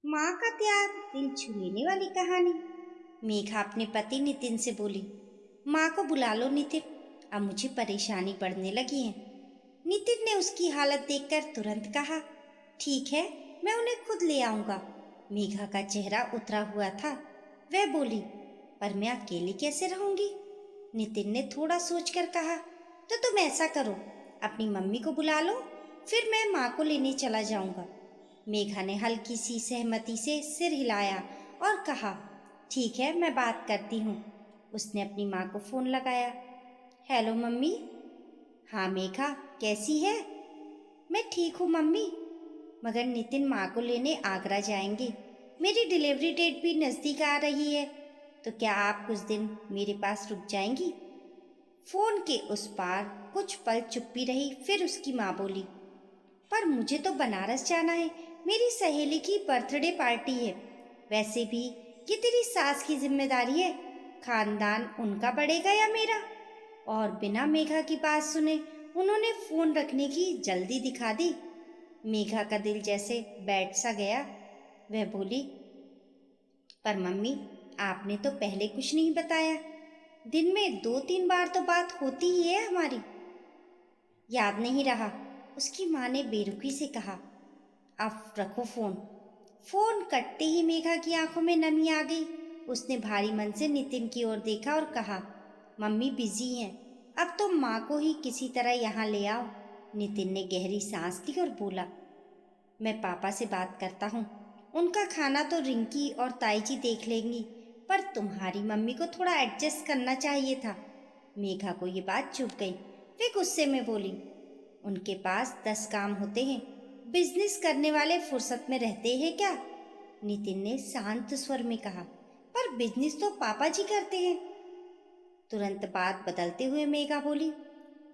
माँ का त्याग, दिल छू लेने वाली कहानी। मेघा अपने पति नितिन से बोली, माँ को बुला लो नितिन, अब मुझे परेशानी बढ़ने लगी है। नितिन ने उसकी हालत देखकर तुरंत कहा, ठीक है, मैं उन्हें खुद ले आऊंगा। मेघा का चेहरा उतरा हुआ था। वह बोली, पर मैं अकेली कैसे रहूंगी? नितिन ने थोड़ा सोचकर कहा, तो तुम ऐसा करो, अपनी मम्मी को बुला लो, फिर मैं माँ को लेने चला जाऊंगा। मेघा ने हल्की सी सहमति से सिर हिलाया और कहा, ठीक है, मैं बात करती हूँ। उसने अपनी माँ को फ़ोन लगाया। Hello mummy. हाँ मेघा, कैसी है? मैं ठीक हूँ मम्मी, मगर नितिन माँ को लेने आगरा जाएंगे। मेरी डिलीवरी डेट भी नज़दीक आ रही है, तो क्या आप कुछ दिन मेरे पास रुक जाएंगी? फ़ोन के उस पार कुछ पल चुप्पी रही, फिर उसकी माँ बोली, पर मुझे तो बनारस जाना है, मेरी सहेली की बर्थडे पार्टी है। वैसे भी ये तेरी सास की जिम्मेदारी है, खानदान उनका बढ़ेगा या मेरा? और बिना मेघा की बात सुने उन्होंने फोन रखने की जल्दी दिखा दी। मेघा का दिल जैसे बैठ सा गया। वह बोली, पर मम्मी, आपने तो पहले कुछ नहीं बताया। दिन में 2-3 बार तो बात होती ही है हमारी। याद नहीं रहा, उसकी माँ ने बेरुखी से कहा। अब रखो फोन। फोन कटते ही मेघा की आंखों में नमी आ गई। उसने भारी मन से नितिन की ओर देखा और कहा, मम्मी बिजी हैं, अब तो माँ को ही किसी तरह यहाँ ले आओ। नितिन ने गहरी सांस ली और बोला, मैं पापा से बात करता हूँ, उनका खाना तो रिंकी और ताई जी देख लेंगी, पर तुम्हारी मम्मी को थोड़ा एडजस्ट करना चाहिए था। मेघा को ये बात चुभ गई। वे गुस्से में बोली, उनके पास 10 काम होते हैं, बिजनेस करने वाले फुर्सत में रहते हैं क्या? नितिन ने शांत स्वर में कहा, पर बिजनेस तो पापा जी करते हैं। तुरंत बात बदलते हुए मेघा बोली,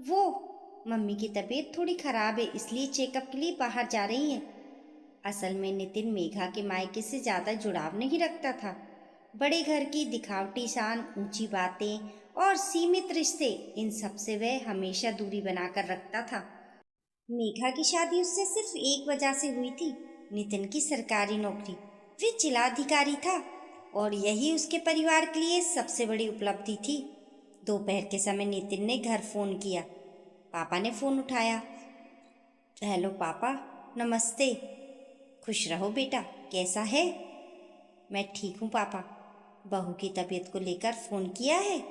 वो मम्मी की तबीयत थोड़ी खराब है, इसलिए चेकअप के लिए बाहर जा रही हैं। असल में नितिन मेघा के मायके से ज्यादा जुड़ाव नहीं रखता था। बड़े घर की दिखावटी शान, ऊंची बातें और सीमित रिश्ते, इन सब से वह हमेशा दूरी बनाकर रखता था। मेघा की शादी उससे सिर्फ एक वजह से हुई थी, नितिन की सरकारी नौकरी। वे जिलाधिकारी था और यही उसके परिवार के लिए सबसे बड़ी उपलब्धि थी। दोपहर के समय नितिन ने घर फोन किया। पापा ने फोन उठाया। हेलो पापा, नमस्ते। खुश रहो बेटा, कैसा है? मैं ठीक हूँ पापा। बहू की तबीयत को लेकर फ़ोन किया है?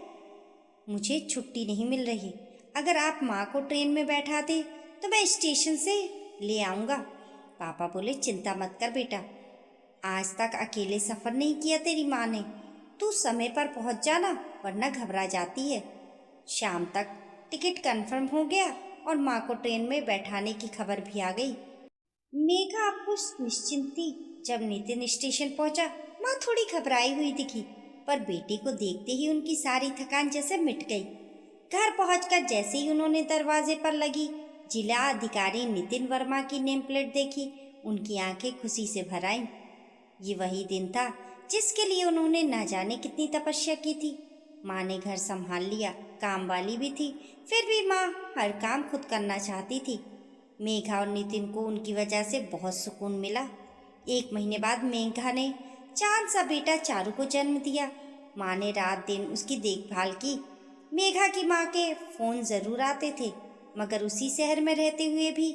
मुझे छुट्टी नहीं मिल रही। अगर आप माँ को ट्रेन में बैठा दे तो मैं स्टेशन से ले आऊँगा। पापा बोले, चिंता मत कर बेटा, आज तक अकेले सफ़र नहीं किया तेरी माँ ने। तू समय पर पहुँच जाना, वरना घबरा जाती है। शाम तक टिकट कंफर्म हो गया और माँ को ट्रेन में बैठाने की खबर भी आ गई। मेघा अब कुछ निश्चिंत थी। जब नितिन स्टेशन पहुंचा, माँ थोड़ी घबराई हुई दिखी, पर बेटी को देखते ही उनकी सारी थकान जैसे मिट गई। घर पहुंचकर जैसे ही उन्होंने दरवाजे पर लगी जिला अधिकारी नितिन वर्मा की नेम प्लेट देखी, उनकी आंखें खुशी से भर आईं। ये वही दिन था जिसके लिए उन्होंने न जाने कितनी तपस्या की थी। माँ ने घर संभाल लिया, काम वाली भी थी, फिर भी माँ हर काम खुद करना चाहती थी। मेघा और नितिन को उनकी वजह से बहुत सुकून मिला। 1 महीने बाद मेघा ने चांद सा बेटा चारू को जन्म दिया। माँ ने रात दिन उसकी देखभाल की। मेघा की माँ के फोन जरूर आते थे, मगर उसी शहर में रहते हुए भी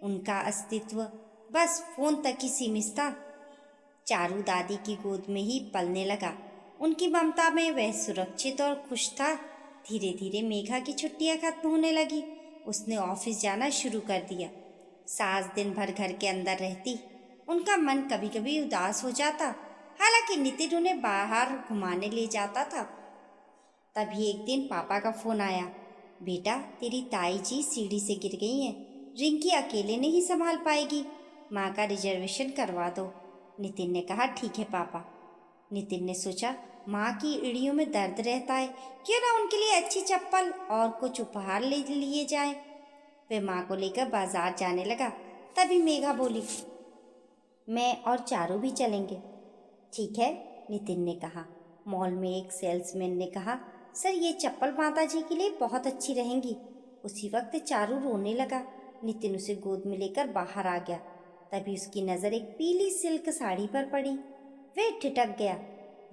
उनका अस्तित्व बस फोन तक ही सीमित था। चारू दादी की गोद में ही पलने लगा। उनकी ममता में वह सुरक्षित और खुश था। धीरे धीरे मेघा की छुट्टियां खत्म होने लगी। उसने ऑफिस जाना शुरू कर दिया। सास दिन भर घर के अंदर रहती। उनका मन कभी कभी उदास हो जाता, हालांकि नितिन उन्हें बाहर घुमाने ले जाता था। तभी एक दिन पापा का फोन आया। बेटा, तेरी ताई जी सीढ़ी से गिर गई हैं, रिंकी अकेले नहीं संभाल पाएगी, माँ का रिजर्वेशन करवा दो। नितिन ने कहा, ठीक है पापा। नितिन ने सोचा, माँ की एड़ियों में दर्द रहता है, क्यों ना उनके लिए अच्छी चप्पल और कुछ उपहार ले लिए जाए। वे माँ को लेकर बाजार जाने लगा। तभी मेघा बोली, मैं और चारू भी चलेंगे। ठीक है, नितिन ने कहा। मॉल में एक सेल्समैन ने कहा, सर ये चप्पल माता जी के लिए बहुत अच्छी रहेंगी। उसी वक्त चारू रोने लगा। नितिन उसे गोद में लेकर बाहर आ गया। तभी उसकी नज़र एक पीली सिल्क साड़ी पर पड़ी। वह ठिठक गया।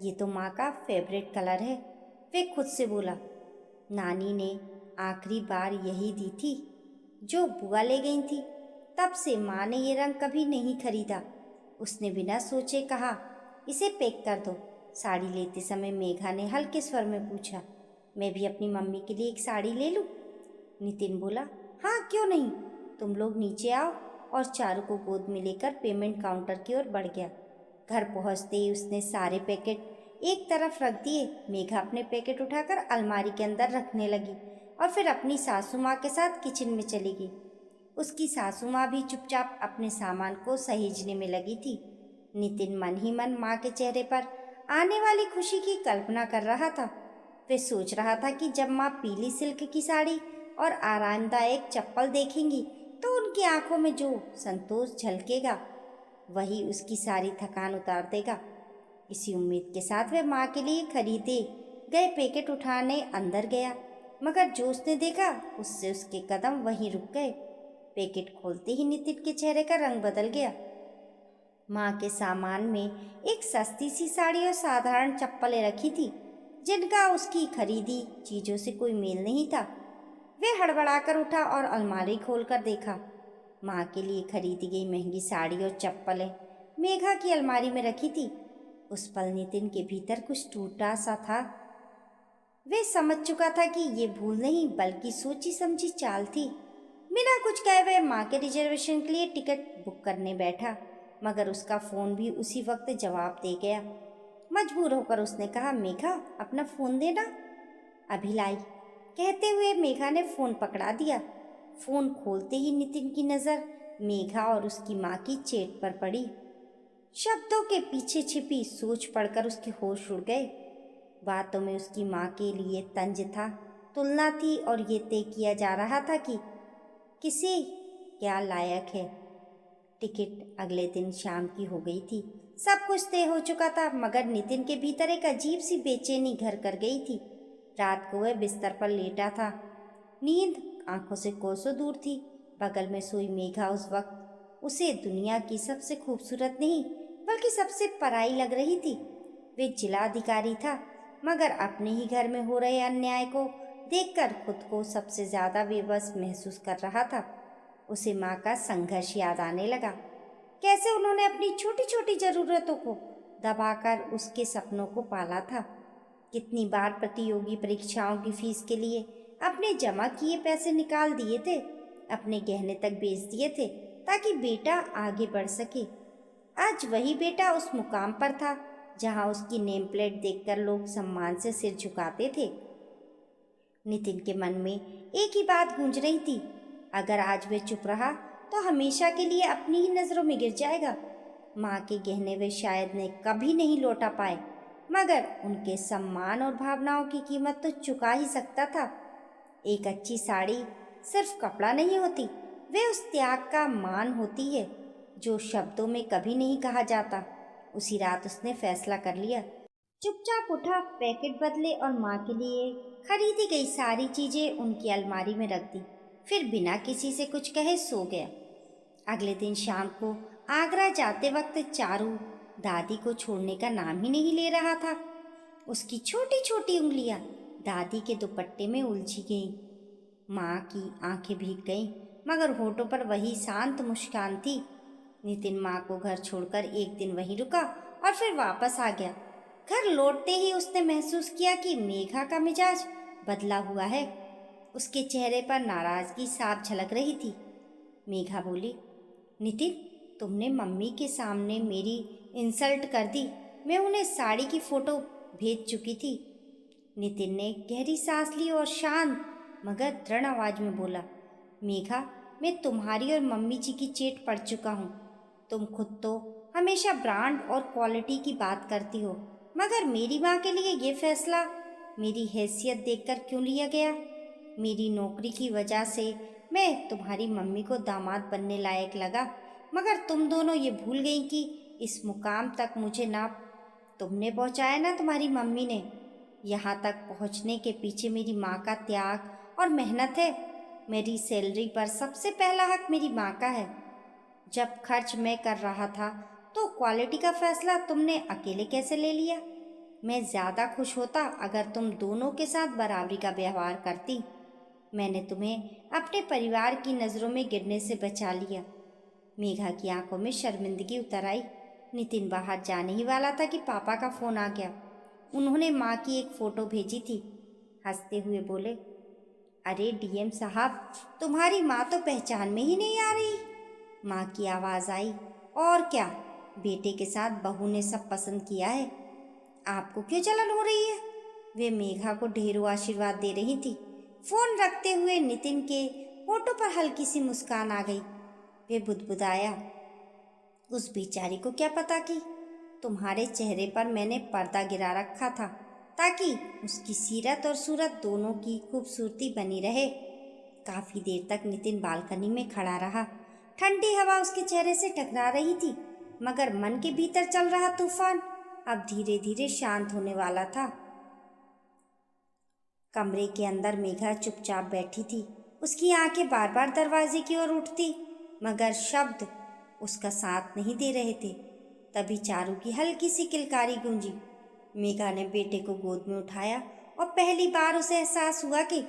ये तो माँ का फेवरेट कलर है, वह खुद से बोला। नानी ने आखिरी बार यही दी थी जो बुआ ले गई थी। तब से माँ ने ये रंग कभी नहीं खरीदा। उसने बिना सोचे कहा, इसे पैक कर दो। साड़ी लेते समय मेघा ने हल्के स्वर में पूछा, मैं भी अपनी मम्मी के लिए एक साड़ी ले लूं? नितिन बोला, हाँ क्यों नहीं। तुम लोग नीचे आओ, और चारू को गोद में लेकर पेमेंट काउंटर की ओर बढ़ गया। घर पहुंचते ही उसने सारे पैकेट एक तरफ रख दिए। मेघा अपने पैकेट उठाकर अलमारी के अंदर रखने लगी और फिर अपनी सासू माँ के साथ किचन में चली गई। उसकी सासू माँ भी चुपचाप अपने सामान को सहेजने में लगी थी। नितिन मन ही मन माँ के चेहरे पर आने वाली खुशी की कल्पना कर रहा था। वह सोच रहा था कि जब माँ पीली सिल्क की साड़ी और आरामदायक चप्पल देखेंगी तो उनकी आंखों में जो संतोष झलकेगा वही उसकी सारी थकान उतार देगा। इसी उम्मीद के साथ वह माँ के लिए खरीदे गए पैकेट उठाने अंदर गया, मगर जो उसने देखा उससे उसके कदम वहीं रुक गए। पैकेट खोलते ही नितिन के चेहरे का रंग बदल गया। माँ के सामान में एक सस्ती सी साड़ी और साधारण चप्पलें रखी थी, जिनका उसकी खरीदी चीज़ों से कोई मेल नहीं था। वह हड़बड़ाकर उठा और अलमारी खोलकर देखा। माँ के लिए खरीदी गई महंगी साड़ी और चप्पलें मेघा की अलमारी में रखी थी। उस पल नितिन के भीतर कुछ टूटा सा था। वे समझ चुका था कि ये भूल नहीं बल्कि सोची समझी चाल थी। बिना कुछ कहे वह माँ के रिजर्वेशन के लिए टिकट बुक करने बैठा, मगर उसका फ़ोन भी उसी वक्त जवाब दे गया। मजबूर होकर उसने कहा, मेघा अपना फ़ोन देना। अभी लाई, कहते हुए मेघा ने फ़ोन पकड़ा दिया। फ़ोन खोलते ही नितिन की नज़र मेघा और उसकी माँ की चैट पर पड़ी। शब्दों के पीछे छिपी सोच पढ़कर उसके होश उड़ गए। बातों में उसकी माँ के लिए तंज था, तुलना थी, और ये तय किया जा रहा था कि किसे क्या लायक है। टिकट अगले दिन शाम की हो गई थी। सब कुछ तय हो चुका था, मगर नितिन के भीतर एक अजीब सी बेचैनी घर कर गई थी। रात को वह बिस्तर पर लेटा था। नींद आंखों से कोसों दूर थी। बगल में सोई मेघा उस वक्त उसे दुनिया की सबसे खूबसूरत नहीं बल्कि सबसे पराई लग रही थी। वे जिलाधिकारी था, मगर अपने ही घर में हो रहे अन्याय को देखकर खुद को सबसे ज्यादा बेबस महसूस कर रहा था। उसे माँ का संघर्ष याद आने लगा। कैसे उन्होंने अपनी छोटी छोटी जरूरतों को दबाकर उसके सपनों को पाला था। कितनी बार प्रतियोगी परीक्षाओं की फीस के लिए अपने जमा किए पैसे निकाल दिए थे, अपने गहने तक बेच दिए थे ताकि बेटा आगे बढ़ सके। आज वही बेटा उस मुकाम पर था जहां उसकी नेम प्लेट देखकर लोग सम्मान से सिर झुकाते थे। नितिन के मन में एक ही बात गूंज रही थी, अगर आज वे चुप रहा तो हमेशा के लिए अपनी ही नजरों में गिर जाएगा। माँ के गहने वे शायद ने कभी नहीं लौटा पाए, मगर उनके सम्मान और भावनाओं की कीमत तो चुका ही सकता था। एक अच्छी साड़ी सिर्फ कपड़ा नहीं होती, वे उस त्याग का मान होती है जो शब्दों में कभी नहीं कहा जाता। उसी रात उसने फैसला कर लिया। चुपचाप उठा, पैकेट बदले और माँ के लिए खरीदी गई सारी चीजें उनकी अलमारी में रख दी। फिर बिना किसी से कुछ कहे सो गया। अगले दिन शाम को आगरा जाते वक्त चारू दादी को छोड़ने का नाम ही नहीं ले रहा था। उसकी छोटी छोटी उंगलियां दादी के दुपट्टे में उलझी गईं। माँ की आंखें भीग गईं, मगर होठों पर वही शांत मुस्कान थी। नितिन माँ को घर छोड़कर एक दिन वहीं रुका और फिर वापस आ गया। घर लौटते ही उसने महसूस किया कि मेघा का मिजाज बदला हुआ है। उसके चेहरे पर नाराजगी साफ झलक रही थी। मेघा बोली, नितिन तुमने मम्मी के सामने मेरी इंसल्ट कर दी। मैं उन्हें साड़ी की फ़ोटो भेज चुकी थी। नितिन ने गहरी सांस ली और शांत मगर दृढ़ आवाज में बोला, मेघा मैं तुम्हारी और मम्मी जी की चेट पढ़ चुका हूँ। तुम खुद तो हमेशा ब्रांड और क्वालिटी की बात करती हो, मगर मेरी माँ के लिए ये फैसला मेरी हैसियत देखकर क्यों लिया गया? मेरी नौकरी की वजह से मैं तुम्हारी मम्मी को दामाद बनने लायक लगा, मगर तुम दोनों ये भूल गई कि इस मुकाम तक मुझे ना तुमने पहुँचाया ना तुम्हारी मम्मी ने। यहाँ तक पहुँचने के पीछे मेरी माँ का त्याग और मेहनत है। मेरी सैलरी पर सबसे पहला हक मेरी माँ का है। जब खर्च मैं कर रहा था तो क्वालिटी का फैसला तुमने अकेले कैसे ले लिया? मैं ज़्यादा खुश होता अगर तुम दोनों के साथ बराबरी का व्यवहार करती। मैंने तुम्हें अपने परिवार की नज़रों में गिरने से बचा लिया। मेघा की आंखों में शर्मिंदगी उतर आई। नितिन बाहर जाने ही वाला था कि पापा का फ़ोन आ गया। उन्होंने माँ की एक फ़ोटो भेजी थी। हंसते हुए बोले, अरे डीएम साहब, तुम्हारी माँ तो पहचान में ही नहीं आ रही। माँ की आवाज़ आई, और क्या, बेटे के साथ बहू ने सब पसंद किया है। आपको क्यों जलन हो रही है? वे मेघा को ढेरों आशीर्वाद दे रही थी। फोन रखते हुए नितिन के होठों पर हल्की सी मुस्कान आ गई। वे बुदबुदाया, उस बेचारी को क्या पता कि तुम्हारे चेहरे पर मैंने पर्दा गिरा रखा था ताकि उसकी सीरत और सूरत दोनों की खूबसूरती बनी रहे। काफी देर तक नितिन बालकनी में खड़ा रहा। ठंडी हवा उसके चेहरे से टकरा रही थी, मगर मन के भीतर चल रहा तूफान अब धीरे धीरे शांत होने वाला था। कमरे के अंदर मेघा चुपचाप बैठी थी। उसकी आंखें बार बार दरवाजे की ओर उठती, मगर शब्द उसका साथ नहीं दे रहे थे। तभी चारू की हल्की सी किलकारी गूंजी। मेघा ने बेटे को गोद में उठाया और पहली बार उसे एहसास हुआ कि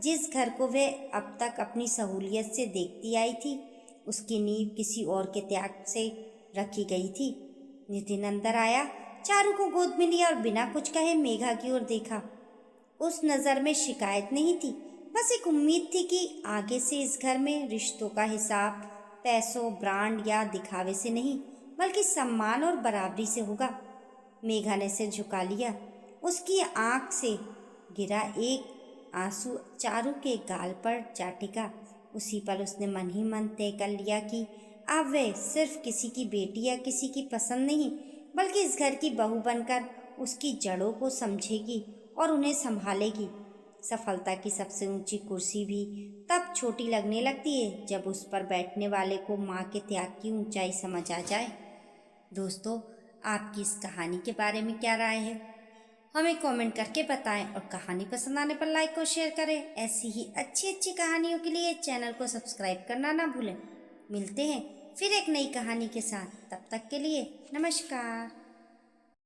जिस घर को वह अब तक अपनी सहूलियत से देखती आई थी, उसकी नींव किसी और के त्याग से रखी गई थी। नितिन अंदर आया, चारू को गोद में लिया और बिना कुछ कहे मेघा की ओर देखा। उस नज़र में शिकायत नहीं थी, बस एक उम्मीद थी कि आगे से इस घर में रिश्तों का हिसाब पैसों, ब्रांड या दिखावे से नहीं, बल्कि सम्मान और बराबरी से होगा। मेघा ने सिर झुका लिया। उसकी आंख से गिरा एक आंसू चारू के गाल पर जा टिका। उसी पल उसने मन ही मन तय कर लिया कि अब वह सिर्फ किसी की बेटी या किसी की पसंद नहीं, बल्कि इस घर की बहू बनकर उसकी जड़ों को समझेगी और उन्हें संभालेगी। सफलता की सबसे ऊंची कुर्सी भी तब छोटी लगने लगती है जब उस पर बैठने वाले को माँ के त्याग की ऊंचाई समझ आ जाए। दोस्तों, आपकी इस कहानी के बारे में क्या राय है? हमें कमेंट करके बताएं और कहानी पसंद आने पर लाइक और शेयर करें। ऐसी ही अच्छी अच्छी कहानियों के लिए चैनल को सब्सक्राइब करना ना भूलें। मिलते हैं फिर एक नई कहानी के साथ। तब तक के लिए नमस्कार।